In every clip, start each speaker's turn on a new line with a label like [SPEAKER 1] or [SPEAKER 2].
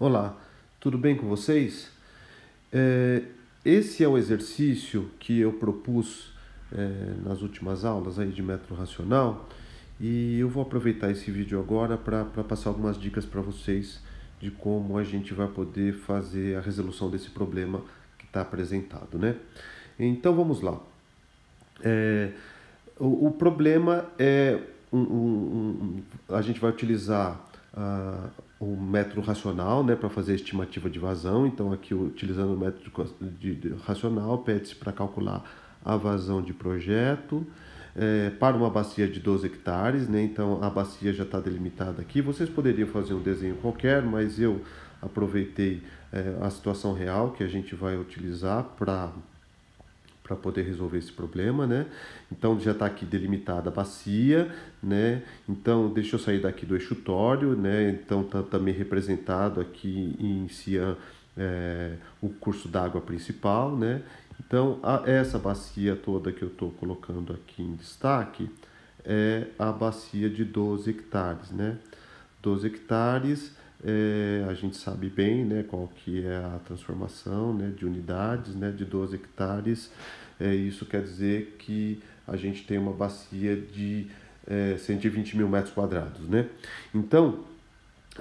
[SPEAKER 1] Olá, tudo bem com vocês? É, Esse é o exercício que eu propus nas últimas aulas aí de método racional e eu vou aproveitar esse vídeo agora para passar algumas dicas para vocês de como a gente vai poder fazer a resolução desse problema que está apresentado, né? Então vamos lá. É, o problema é a gente vai utilizar o método racional, né, para fazer a estimativa de vazão. Então, aqui utilizando o método racional, pede-se para calcular a vazão de projeto para uma bacia de 12 hectares, né? Então, a bacia já está delimitada aqui. Vocês poderiam fazer um desenho qualquer, mas eu aproveitei a situação real que a gente vai utilizar para poder resolver esse problema, né? Então já está aqui delimitada a bacia, né? Então deixa eu sair daqui do eixutório, né? Então está também representado aqui em cian o curso d'água principal, né? Então essa bacia toda que eu estou colocando aqui em destaque é a bacia de 12 hectares, né? 12 hectares, a gente sabe bem, né, qual que é a transformação, né, de unidades, né, de 12 hectares. Isso quer dizer que a gente tem uma bacia de 120 mil metros quadrados, né? Então,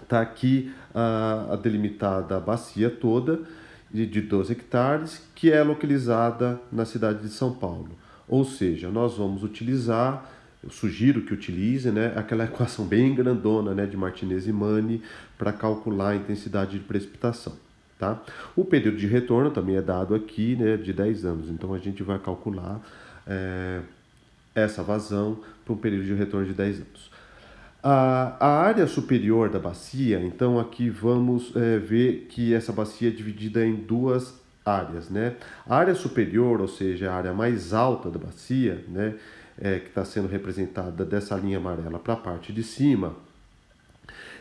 [SPEAKER 1] está aqui a delimitada a bacia toda de 12 hectares, que é localizada na cidade de São Paulo. Ou seja, nós vamos utilizar, eu sugiro que utilize, né, aquela equação bem grandona, né, de Martinez e Mani para calcular a intensidade de precipitação. Tá? O período de retorno também é dado aqui, né, de 10 anos. Então a gente vai calcular essa vazão para um período de retorno de 10 anos. A área superior da bacia, então aqui vamos ver que essa bacia é dividida em duas áreas, né? A área superior, ou seja, a área mais alta da bacia, né, que está sendo representada dessa linha amarela para a parte de cima,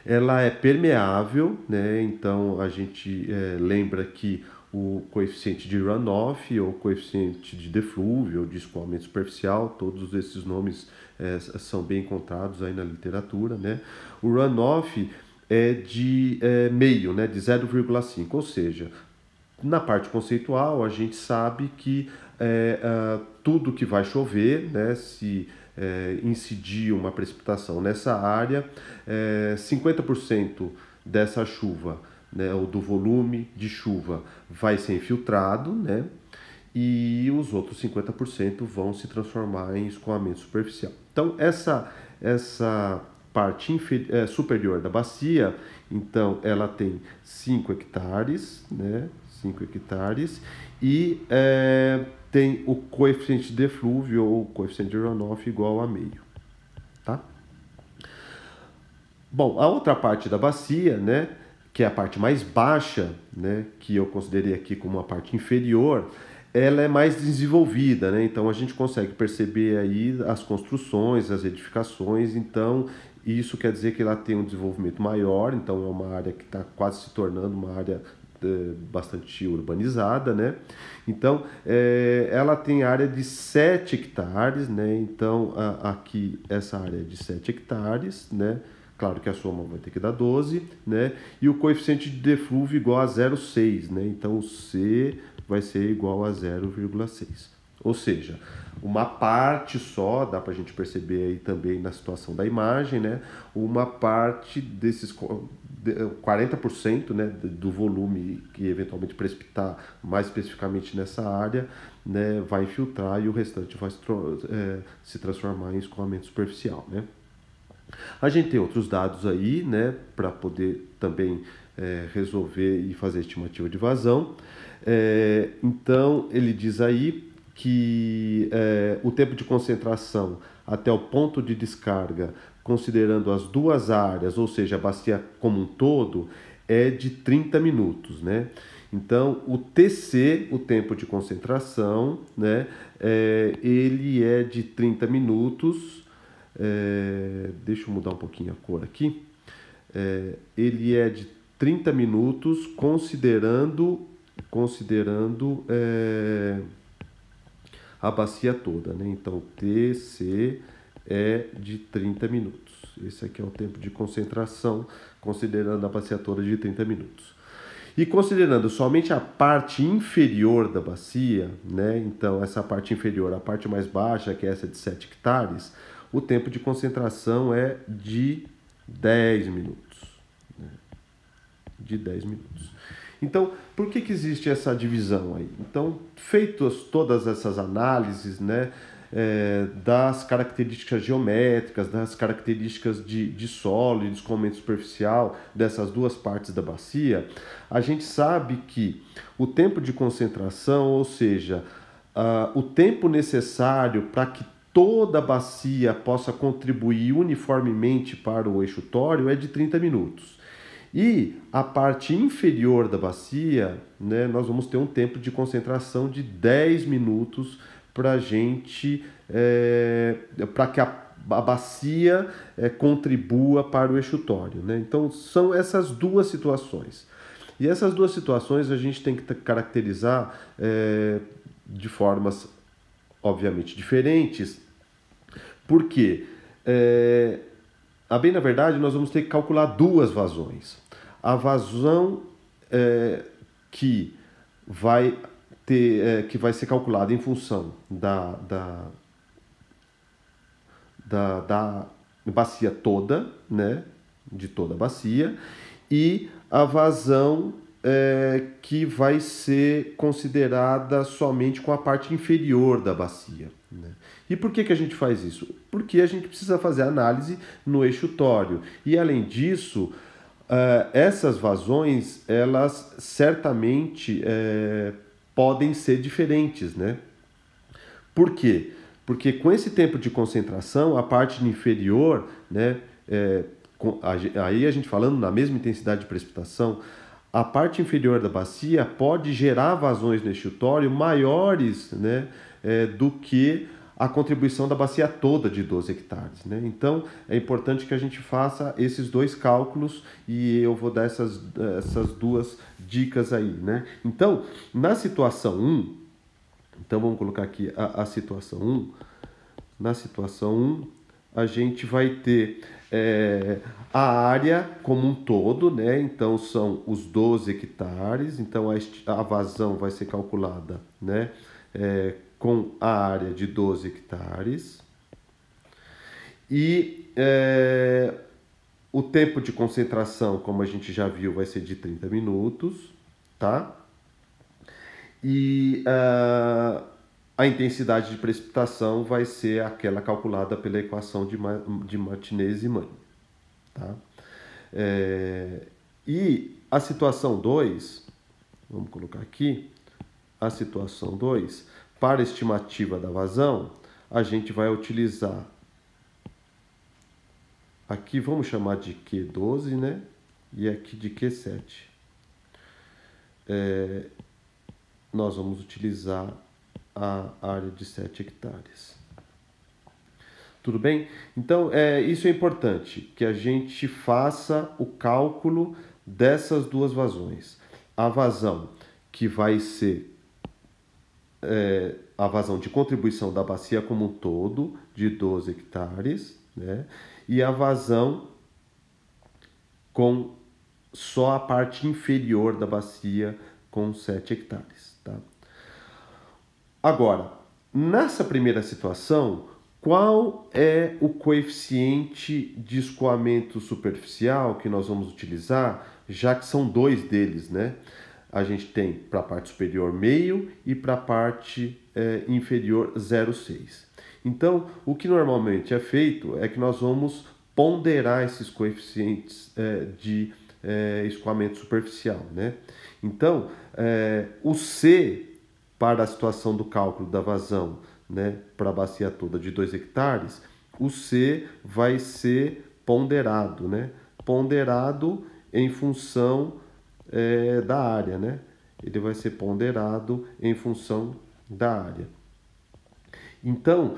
[SPEAKER 1] ela é permeável, né? Então a gente lembra que o coeficiente de runoff ou coeficiente de deflúvio ou de escoamento superficial, todos esses nomes são bem encontrados aí na literatura, né? O runoff é de meio, né? De 0,5, ou seja, na parte conceitual, a gente sabe que tudo que vai chover, né, se incidir uma precipitação nessa área, 50% dessa chuva, né, ou do volume de chuva, vai ser infiltrado, né, e os outros 50% vão se transformar em escoamento superficial. Então, essa parte superior da bacia, então, ela tem 5 hectares, né, 5 hectares, e tem o coeficiente de deflúvio ou coeficiente de runoff igual a meio, tá? Bom, a outra parte da bacia, né, que é a parte mais baixa, né, que eu considerei aqui como a parte inferior, ela é mais desenvolvida, né? Então a gente consegue perceber aí as construções, as edificações, então isso quer dizer que ela tem um desenvolvimento maior, então é uma área que está quase se tornando uma área bastante urbanizada, né? Então ela tem área de 7 hectares, né? Então aqui essa área é de 7 hectares, né? Claro que a soma vai ter que dar 12, né? E o coeficiente de deflúvio igual a 0,6, né? Então o C vai ser igual a 0,6. Ou seja, uma parte só, dá para a gente perceber aí também na situação da imagem, né? Uma parte desses 40%, né, do volume que eventualmente precipitar mais especificamente nessa área, né, vai infiltrar e o restante vai se transformar em escoamento superficial, né? A gente tem outros dados aí, né, para poder também resolver e fazer estimativa de vazão. Então, ele diz aí que o tempo de concentração até o ponto de descarga, considerando as duas áreas, ou seja, a bacia como um todo, é de 30 minutos, né? Então, o TC, o tempo de concentração, né, ele é de 30 minutos. Deixa eu mudar um pouquinho a cor aqui. Ele é de 30 minutos, considerando a bacia toda, né? Então, TC é de 30 minutos. Esse aqui é o tempo de concentração, considerando a bacia toda de 30 minutos. E considerando somente a parte inferior da bacia, né? Então essa parte inferior, a parte mais baixa, que é essa de 7 hectares, o tempo de concentração é de 10 minutos. Né? De 10 minutos. Então, por que existe essa divisão aí? Então, feitas todas essas análises, né, das características geométricas, das características de solo e de escoamento superficial dessas duas partes da bacia, a gente sabe que o tempo de concentração, ou seja, o tempo necessário para que toda a bacia possa contribuir uniformemente para o eixutório é de 30 minutos. E a parte inferior da bacia, né, nós vamos ter um tempo de concentração de 10 minutos para para que a bacia contribua para o eixutório. Né? Então, são essas duas situações. E essas duas situações a gente tem que caracterizar de formas, obviamente, diferentes. Por quê? A bem na verdade, nós vamos ter que calcular duas vazões. A vazão que vai ser calculada em função da bacia toda, né, de toda a bacia, e a vazão que vai ser considerada somente com a parte inferior da bacia. Né? E por que a gente faz isso? Porque a gente precisa fazer análise no eixutório. E além disso, essas vazões, elas certamente podem ser diferentes, né? Por quê? Porque com esse tempo de concentração, a parte inferior, né, aí a gente falando na mesma intensidade de precipitação, a parte inferior da bacia pode gerar vazões no eixutório maiores, né, do que a contribuição da bacia toda de 12 hectares. Né? Então, é importante que a gente faça esses dois cálculos e eu vou dar essas duas dicas aí. Né? Então, na situação 1, então vamos colocar aqui a situação 1. Na situação 1, a gente vai ter a área como um todo, né? Então são os 12 hectares, então a vazão vai ser calculada, né? Com a área de 12 hectares. E o tempo de concentração, como a gente já viu, vai ser de 30 minutos, tá? E a intensidade de precipitação vai ser aquela calculada pela equação de Martinez e Mani. Tá? E a situação 2, vamos colocar aqui, a situação 2, para a estimativa da vazão, a gente vai utilizar, aqui vamos chamar de Q12, né? E aqui de Q7. Nós vamos utilizar a área de 7 hectares. Tudo bem? Então, isso é importante, que a gente faça o cálculo dessas duas vazões. A vazão que vai ser a vazão de contribuição da bacia como um todo, de 12 hectares, né? E a vazão com só a parte inferior da bacia com 7 hectares. Tá? Agora, nessa primeira situação, qual é o coeficiente de escoamento superficial que nós vamos utilizar, já que são dois deles, né? A gente tem para a parte superior meio e para a parte inferior 0,6. Então, o que normalmente é feito é que nós vamos ponderar esses coeficientes de escoamento superficial, né? Então, o C para a situação do cálculo da vazão, né, para a bacia toda de 2 hectares, o C vai ser ponderado, né? Ponderado em função da área, né? Ele vai ser ponderado em função da área. Então,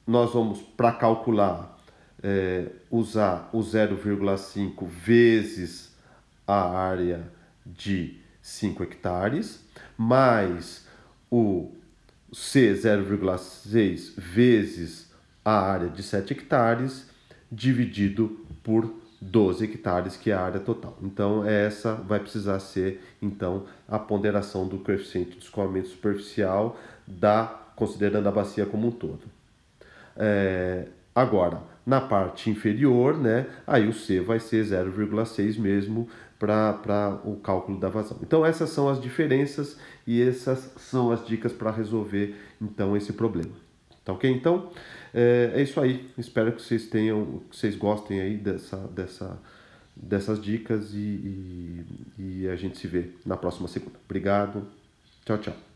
[SPEAKER 1] nós vamos, para calcular, usar o 0,5 vezes a área de 5 hectares, mais o C 0,6 vezes a área de 7 hectares, dividido por 12 hectares, que é a área total. Então, essa vai precisar ser, então, a ponderação do coeficiente de escoamento superficial, considerando a bacia como um todo. Agora, na parte inferior, né, aí o C vai ser 0,6 mesmo para o cálculo da vazão. Então, essas são as diferenças e essas são as dicas para resolver, então, esse problema. Tá ok? Então, é isso aí. Espero que vocês gostem aí dessas dicas e a gente se vê na próxima segunda. Obrigado. Tchau, tchau.